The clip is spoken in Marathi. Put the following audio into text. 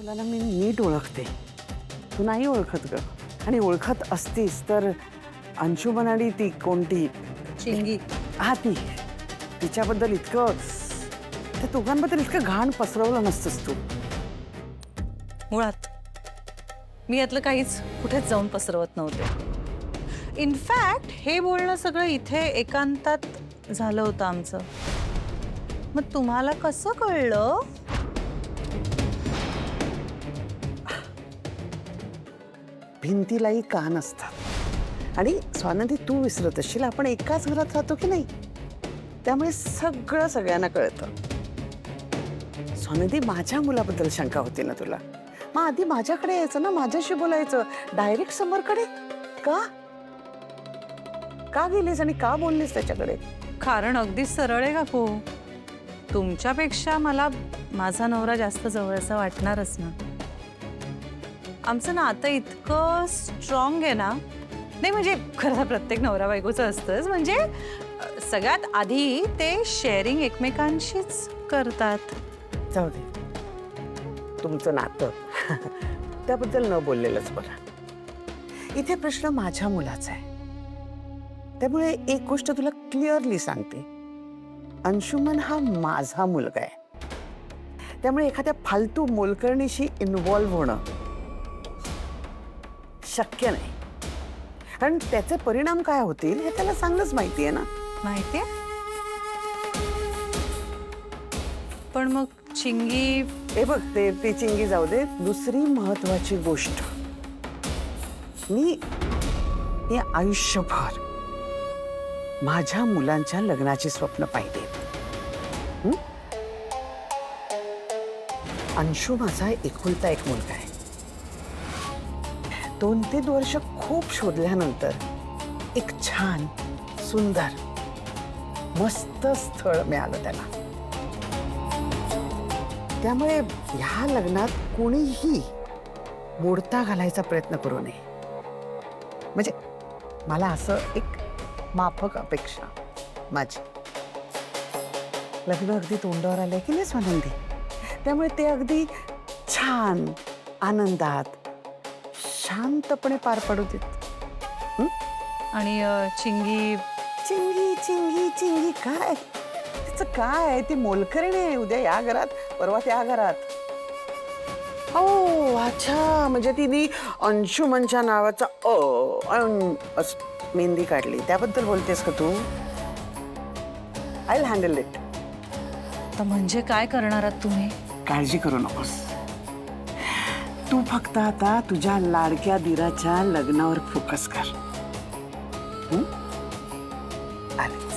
तुला ना मी नीट ओळखते, तू नाही ओळखत ग. आणि ओळखत असतीस तर अंशुमन आणि ती कोणती चिंगी. हा ती, तिच्याबद्दल इतकं, त्या दोघांबद्दल इतकं घाण पसरवलं नसतंस तू. मुळात मी यातलं काहीच कुठेच जाऊन पसरवत नव्हते. इनफॅक्ट हे बोलणं सगळं इथे एकांतात झालं होतं आमचं. मग तुम्हाला कसं कळलं? भिंतीलाही कान असतात. आणि स्वानंदी तू विसरत असशील, आपण एकाच घरात राहतो की नाही, त्यामुळे सगळं सगळ्यांना कळतं. स्वानंदी, माझ्या मुलाबद्दल शंका होती ना तुला, मग आधी माझ्याकडे यायचं ना, माझ्याशी बोलायचं. डायरेक्ट समोरकडे का का गेलीस आणि का बोललीस त्याच्याकडे? कारण अगदी सरळ आहे काकू. तुमच्यापेक्षा मला माझा नवरा जास्त जवळचा वाटणारच ना. आमचं नातं इतकं स्ट्रॉंग आहे ना. नाही म्हणजे खरं प्रत्येक नवरा बायकोचं असतंच. म्हणजे सगळ्यात आधी ते शेअरिंग एकमेकांशीच करतात. जाऊ दे, तुमचं नातं त्याबद्दल न बोललेलंच बरं. इथे प्रश्न माझ्या मुलाचा आहे. त्यामुळे एक गोष्ट तुला क्लिअरली सांगते, अंशुमन हा माझा मुलगा आहे. त्यामुळे एखाद्या फालतू मोलकरणीशी इन्व्हॉल्व्ह होणं शक्य नाही. कारण त्याचे परिणाम काय होतील हे त्याला चांगलंच माहिती आहे ना. माहितीये. पण मग चिंगी. हे बघ, ते चिंगी जाऊ दे. दुसरी महत्वाची गोष्ट, मी आयुष्यभर माझ्या मुलांच्या लग्नाची स्वप्न पाहिली. अंशू माझा एकुलता एक मुलगा आहे. 2-3 वर्ष खूप शोधल्यानंतर एक छान सुंदर मस्त स्थळ मिळालं त्याला. त्यामुळे ह्या लग्नात कोणीही मोडता घालायचा प्रयत्न करू नये. म्हणजे मला असं एक माफक अपेक्षा माझी. लग्न अगदी तोंडावर आलंय की नाही स्वानंदी, त्यामुळे ते अगदी छान आनंदात शांतपणे पार पडू देत. आणि चिंगी. चिंगी चिंगी चिंगी काय, तिचं काय, ती मोलकरणी आहे. उद्या या घरात, परवा त्या घरात. हो अच्छा, म्हणजे तिने अंशुमनच्या नावाचा मेहंदी काढली, त्याबद्दल बोलतेस का तू? I will handle it. तर म्हणजे काय करणार आहात तुम्ही? काळजी करू नकोस. तू फक्त आता तुझ्या लाडक्या दिराच्या लग्नावर फोकस कर. आलेच.